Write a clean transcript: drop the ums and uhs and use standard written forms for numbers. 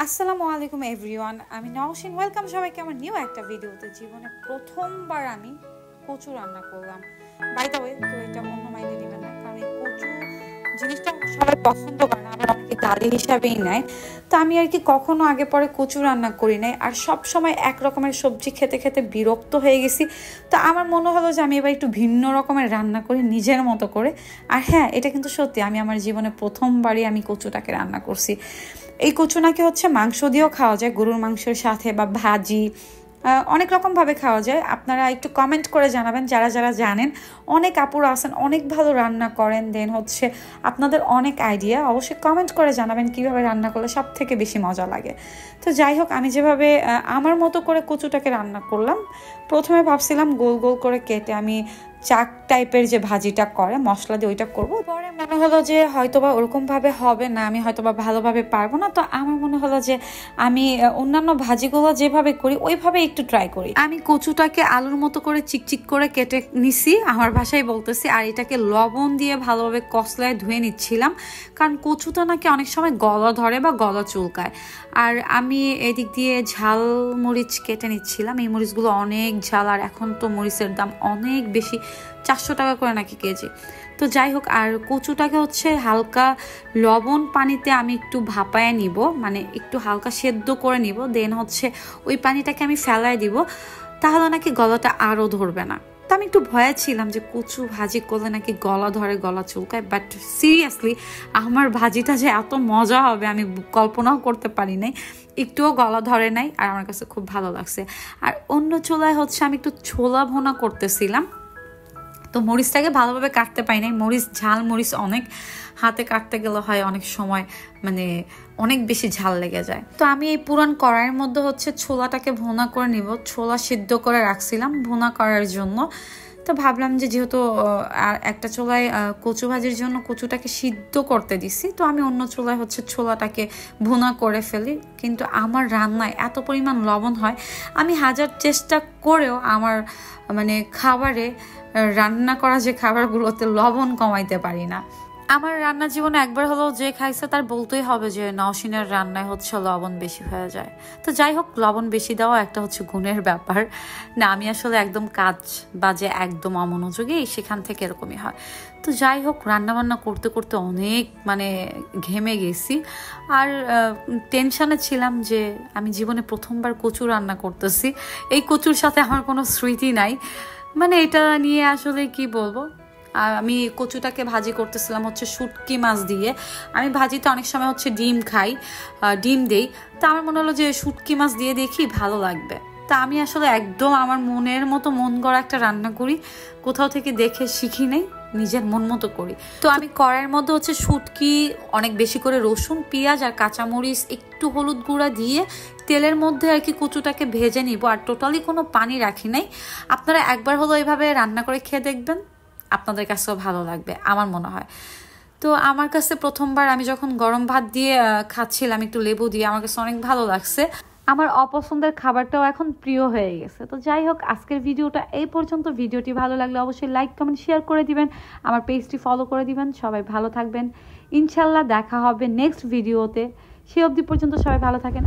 আসসালামু আলাইকুম এভরিওয়ান, আমি নওশিন। ওয়েলকাম সবাইকে আমার নিউ একটা ভিডিওতে। জীবনে প্রথমবার আমি কচু রান্না করলাম। বাই দ্য ওয়ে, তো এটা অন্য মাইন্ডে নেবেন না, কারণ এই কচু জিনিসটা সবাই পছন্দ করে না, আবার অনেকে ডালি হিসাবেই নেয়। তো আমি আর কি কখনো আগে পরে কচু রান্না করি নাই, আর সব সময় এক রকমের সবজি খেতে খেতে বিরক্ত হয়ে গেছি। তো আমার মনে হলো যে আমি এবার একটু ভিন্ন রকমের রান্না করি নিজের মতো করে। আর হ্যাঁ, এটা কিন্তু সত্যি, আমি আমার জীবনে প্রথমবারই আমি কচুটাকে রান্না করছি। এই কচু নাকি হচ্ছে মাংস দিয়েও খাওয়া যায়, গরুর মাংসের সাথে, বা ভাজি, অনেক রকমভাবে খাওয়া যায়। আপনারা একটু কমেন্ট করে জানাবেন যারা যারা জানেন। অনেক আপুরা আছেন অনেক ভালো রান্না করেন, দেন হচ্ছে আপনাদের অনেক আইডিয়া। অবশ্যই কমেন্ট করে জানাবেন কীভাবে রান্না করলে সব থেকে বেশি মজা লাগে। তো যাই হোক, আমি যেভাবে আমার মতো করে কচুটাকে রান্না করলাম, প্রথমে ভাবছিলাম গোল গোল করে কেটে আমি চাক টাইপের যে ভাজিটা করে মশলা দিয়ে ওইটা করব। পরে মনে হলো যে হয়তোবা ওরকমভাবে হবে না, আমি হয়তোবা ভালোভাবে পারবো না। তো আমার মনে হলো যে আমি অন্যান্য ভাজিগুলো যেভাবে করি ওইভাবে একটু ট্রাই করি। আমি কচুটাকে আলুর মতো করে চিকচিক করে কেটে নিছি, আমার ভাষায় বলতেছি। আর এটাকে লবণ দিয়ে ভালোভাবে কসলায় ধুয়ে নিচ্ছিলাম, কারণ কচুটা নাকি অনেক সময় গলা ধরে বা গলা চুলকায়। আর আমি এদিক দিয়ে ঝাল মরিচ কেটে নিচ্ছিলাম। এই মরিচগুলো অনেক ঝাল, আর এখন তো মরিচের দাম অনেক বেশি, 400 টাকা করে নাকি কেজি। তো যাই হোক, আর কচুটাকে হচ্ছে হালকা লবণ পানিতে আমি একটু ভাপায় নিব, মানে একটু হালকা সেদ্ধ করে নিব, দেন হচ্ছে ওই পানিটাকে আমি ফেলায় দিব, তাহলে নাকি গলাটা আরও ধরবে না। তো আমি একটু ভয়ে ছিলাম যে কচু ভাজি করলে নাকি গলা ধরে, গলা চুলকায়, বাট সিরিয়াসলি আমার ভাজিটা যে এত মজা হবে আমি কল্পনাও করতে পারি নাই। একটুও গলা ধরে নাই, আর আমার কাছে খুব ভালো লাগছে। আর অন্য চুলায় হচ্ছে আমি একটু ছোলা ভুনা করতেছিলাম। তো মরিচটাকে ভালোভাবে কাটতে পাই নাই, মরিচ ঝাল মরিচ অনেক, হাতে কাটতে গেলে হয় অনেক সময় মানে অনেক বেশি ঝাল লেগে যায়। তো আমি এই পুরান কড়াইয়ের মধ্যে হচ্ছে ছোলাটাকে ভুনা করে নিব। ছোলা সিদ্ধ করে রাখছিলাম ভুনা করার জন্য। তো ভাবলাম যে যেহেতু একটা চুলায় কচু ভাজির জন্য কচুটাকে সিদ্ধ করতে দিছি, তো আমি অন্য চুলায় হচ্ছে ছোলাটাকে ভুনা করে ফেলি। কিন্তু আমার রান্নায় এত পরিমাণ লবণ হয়, আমি হাজার চেষ্টা করেও আমার মানে খাবারে, রান্না করা যে খাবারগুলোতে লবণ কমাইতে পারি না। আমার রান্না জীবনে একবার হলেও যে খাইছে তার বলতেই হবে যে নওশিনের রান্নায় হচ্ছে লবণ বেশি হয়ে যায়। তো যাই হোক, লবণ বেশি দেওয়া একটা হচ্ছে গুণের ব্যাপার না, আমি আসলে একদম কাজ বাজে একদম অমনোযোগী, সেখান থেকে এরকমই হয়। তো যাই হোক, রান্নাবান্না করতে করতে অনেক মানে ঘেমে গেছি, আর টেনশনে ছিলাম যে আমি জীবনে প্রথমবার কচু রান্না করতেছি। এই কচুর সাথে আমার কোনো স্মৃতি নাই, মানে এটা নিয়ে আসলে কি বলবো। আর আমি কচুটাকে ভাজি করতেছিলাম হচ্ছে শুটকি মাছ দিয়ে। আমি ভাজিতে অনেক সময় হচ্ছে ডিম খাই, ডিম দেই। তো আমার মনে হলো যে শুটকি মাছ দিয়ে দেখি ভালো লাগবে। তা আমি আসলে একদম আমার মনের মতো মন গড়া একটা রান্না করি, কোথাও থেকে দেখে শিখি নেই, নিজের মন মতো করি। তো আমি কড়াইয়ের মধ্যে হচ্ছে শুটকি, অনেক বেশি করে রসুন, পেঁয়াজ আর কাঁচামরিচ, একটু হলুদ গুঁড়া দিয়ে তেলের মধ্যে আর কি কচুটাকে ভেজে নিব, আর টোটালি কোনো পানি রাখি নাই। আপনারা একবার হলো এইভাবে রান্না করে খেয়ে দেখবেন, আপনাদের কাছেও ভালো লাগবে আমার মনে হয়। তো আমার কাছে প্রথমবার আমি যখন গরম ভাত দিয়ে খাচ্ছিলাম একটু লেবু দিয়ে, আমার কাছে অনেক ভালো লাগছে। আমার অপছন্দের খাবারটাও এখন প্রিয় হয়ে গেছে। তো যাই হোক, আজকের ভিডিওটা এই পর্যন্ত। ভিডিওটি ভালো লাগলে অবশ্যই লাইক কমেন্ট শেয়ার করে দিবেন, আমার পেজটি ফলো করে দিবেন। সবাই ভালো থাকবেন, ইনশাল্লাহ দেখা হবে নেক্সট ভিডিওতে। সে অবধি পর্যন্ত সবাই ভালো থাকেন।